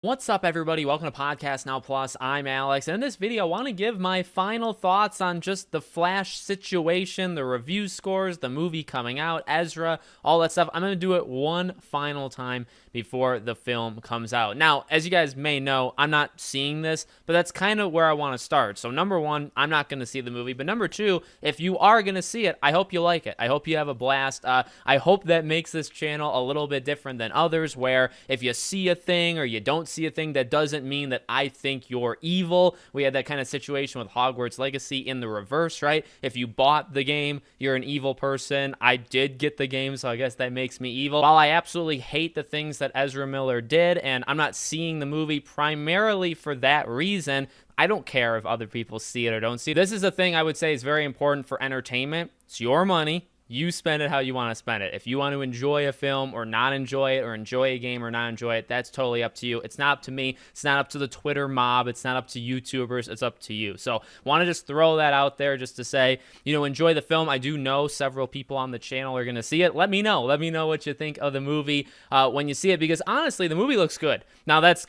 What's up, everybody? Welcome to Podcast Now Plus. I'm Alex, and in this video, I want to give my final thoughts on just the Flash situation, the review scores, the movie coming out, Ezra, all that stuff. I'm going to do it one final time before the film comes out. Now, as you guys may know, I'm not seeing this, but that's kind of where I want to start. So number one, I'm not going to see the movie, but number two, if you are going to see it, I hope you like it. I hope you have a blast. I hope that makes this channel a little bit different than others, where if you see a thing or you don't see a thing, that doesn't mean that I think you're evil. We had that kind of situation with Hogwarts Legacy in the reverse, right? If you bought the game, you're an evil person. I did get the game, so I guess that makes me evil. While I absolutely hate the things that Ezra Miller did, and I'm not seeing the movie primarily for that reason, I don't care if other people see it or don't see it. This is a thing I would say is very important for entertainment. It's your money. You spend it how you want to spend it. If you want to enjoy a film or not enjoy it, or enjoy a game or not enjoy it, that's totally up to you. It's not up to me. It's not up to the Twitter mob. It's not up to YouTubers. It's up to you. So want to just throw that out there just to say, enjoy the film. I do know several people on the channel are going to see it. Let me know. Let me know what you think of the movie when you see it, because honestly, the movie looks good. Now let's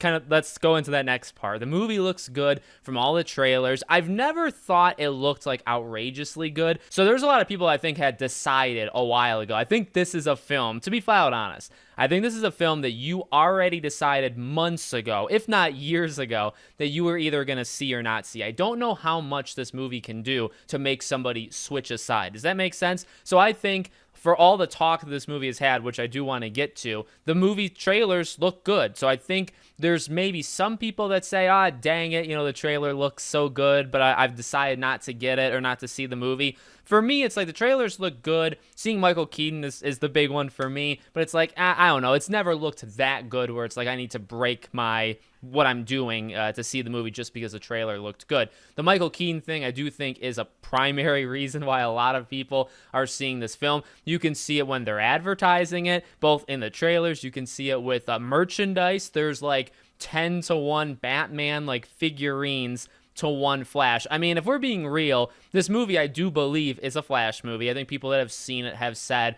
go into that next part. The movie looks good from all the trailers. I've never thought it looked like outrageously good. So there's a lot of people I think had decided a while ago. I think this is a film, to be flat out honest, I think this is a film that you already decided months ago, if not years ago, that you were either going to see or not see. I don't know how much this movie can do to make somebody switch aside. Does that make sense? So I think for all the talk that this movie has had, which I do want to get to, the movie trailers look good. So I think there's maybe some people that say, dang it, the trailer looks so good, but I've decided not to get it or not to see the movie. For me, it's like the trailers look good. Seeing Michael Keaton is the big one for me, but it's like, I don't know. It's never looked that good where it's like I need to break what I'm doing to see the movie just because the trailer looked good. The Michael Keaton thing, I do think, is a primary reason why a lot of people are seeing this film. You can see it when they're advertising it, both in the trailers. You can see it with merchandise. There's like 10-to-1 Batman like figurines to one Flash. I mean, if we're being real, this movie, I do believe, is a Flash movie. I think people that have seen it have said,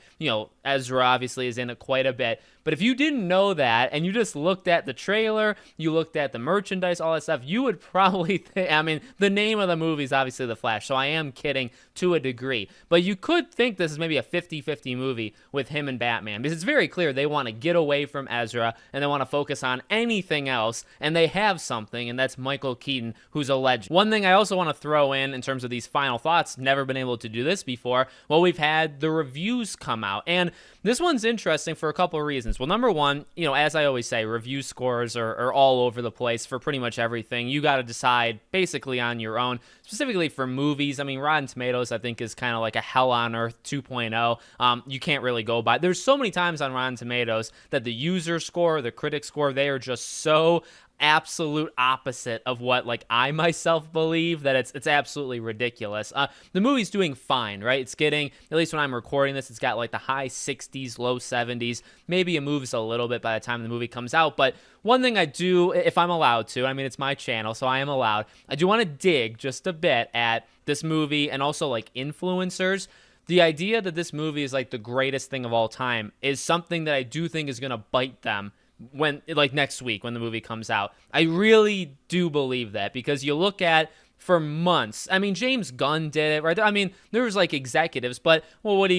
Ezra obviously is in it quite a bit. But if you didn't know that and you just looked at the trailer, you looked at the merchandise, all that stuff, you would probably think, the name of the movie is obviously The Flash, so I am kidding to a degree. But you could think this is maybe a 50-50 movie with him and Batman, because it's very clear they want to get away from Ezra and they want to focus on anything else, and they have something, and that's Michael Keaton, who's a legend. One thing I also want to throw in terms of these final thoughts, never been able to do this before, well, we've had the reviews come out, and this one's interesting for a couple of reasons. Well, number one, as I always say, review scores are all over the place for pretty much everything. You got to decide basically on your own, specifically for movies. Rotten Tomatoes, I think, is kind of like a hell on earth 2.0. You can't really go by. There's so many times on Rotten Tomatoes that the user score, the critic score, they are just so absolute opposite of what I myself believe that it's absolutely ridiculous. The movie's doing fine, right? It's getting, at least when I'm recording this, it's got the high 60s, low 70s. Maybe it moves a little bit by the time the movie comes out, but one thing I do, if I'm allowed to, it's my channel, so I am allowed, I do want to dig just a bit at this movie and also influencers. The idea that this movie is the greatest thing of all time is something that I do think is going to bite them when next week when the movie comes out. I really do believe that, because you look at, for months, James Gunn did it, right? There was executives, but well, what do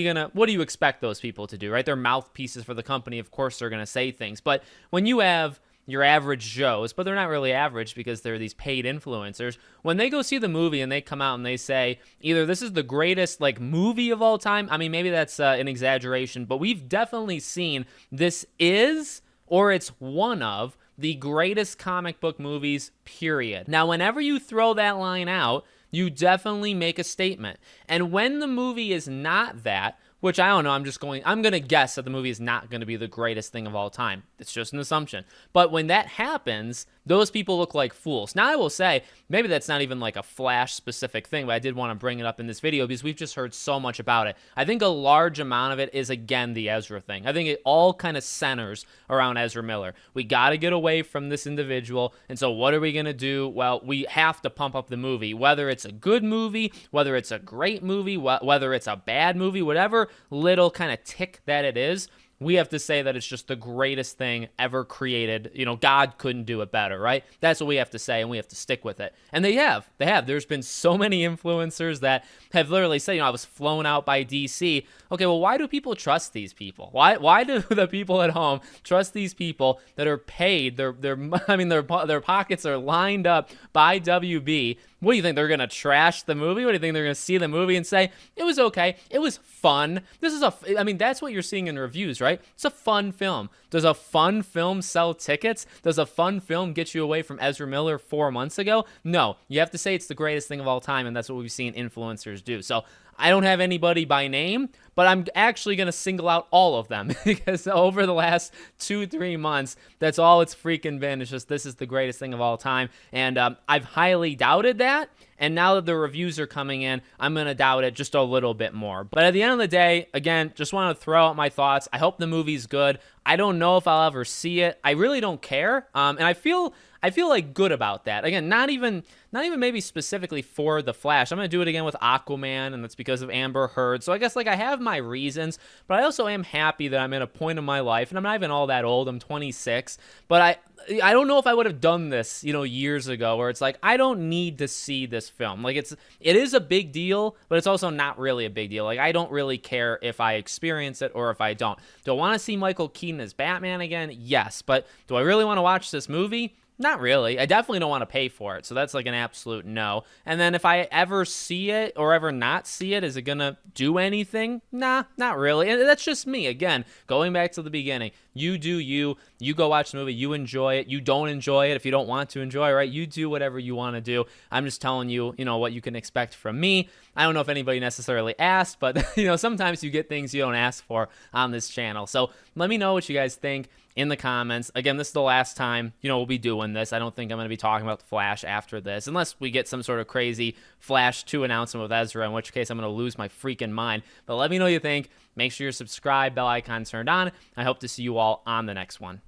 you expect those people to do, right? They're mouthpieces for the company. Of course they're going to say things, but when you have your average Joes, but they're not really average because they're these paid influencers, when they go see the movie and they come out and they say either this is the greatest movie of all time, maybe that's an exaggeration, but we've definitely seen this is, or it's one of, the greatest comic book movies, period. Now, whenever you throw that line out, you definitely make a statement. And when the movie is not that, which I don't know, I'm going to guess that the movie is not going to be the greatest thing of all time. It's just an assumption. But when that happens, those people look like fools. Now, I will say, maybe that's not even a Flash-specific thing, but I did want to bring it up in this video because we've just heard so much about it. I think a large amount of it is, again, the Ezra thing. I think it all kind of centers around Ezra Miller. We got to get away from this individual, and so what are we going to do? Well, we have to pump up the movie, whether it's a good movie, whether it's a great movie, whether it's a bad movie, whatever little kind of tick that it is. we have to say that it's just the greatest thing ever created. God couldn't do it better, right? That's what we have to say, and we have to stick with it. And they have. There's been so many influencers that have literally said, I was flown out by DC. Okay, well, why do people trust these people? Why do the people at home trust these people that are paid? Their pockets are lined up by WB. What do you think? They're going to trash the movie? What do you think? They're going to see the movie and say, it was okay. It was fun. That's what you're seeing in reviews, right? It's a fun film. Does a fun film sell tickets? Does a fun film get you away from Ezra Miller 4 months ago? No. You have to say it's the greatest thing of all time, and that's what we've seen influencers do. So I don't have anybody by name, but I'm actually going to single out all of them because over the last 2-3 months, that's all it's freaking been. It's just, this is the greatest thing of all time. And I've highly doubted that. And now that the reviews are coming in, I'm going to doubt it just a little bit more. But at the end of the day, again, just want to throw out my thoughts. I hope the movie's good. I don't know if I'll ever see it. I really don't care. And I feel like good about that. Again, not even maybe specifically for The Flash. I'm going to do it again with Aquaman, and that's because of Amber Heard. So I guess I have my reasons, but I also am happy that I'm at a point in my life, and I'm not even all that old. I'm 26, but I don't know if I would have done this, years ago, where it's like, I don't need to see this film. It is a big deal, but it's also not really a big deal. I don't really care if I experience it or if I don't. Do I want to see Michael Keaton as Batman again? Yes, but do I really want to watch this movie? Not really. I definitely don't want to pay for it. So that's an absolute no. And then if I ever see it or ever not see it, is it going to do anything? Nah, not really. And that's just me. Again, going back to the beginning, you do you. You go watch the movie. You enjoy it. You don't enjoy it if you don't want to enjoy it, right? You do whatever you want to do. I'm just telling you, what you can expect from me. I don't know if anybody necessarily asked, but, sometimes you get things you don't ask for on this channel. So let me know what you guys think in the comments. Again, this is the last time, we'll be doing this. I don't think I'm going to be talking about The Flash after this, unless we get some sort of crazy Flash 2 announcement with Ezra, in which case I'm going to lose my freaking mind. But let me know what you think. Make sure you're subscribed, bell icon turned on. I hope to see you all on the next one.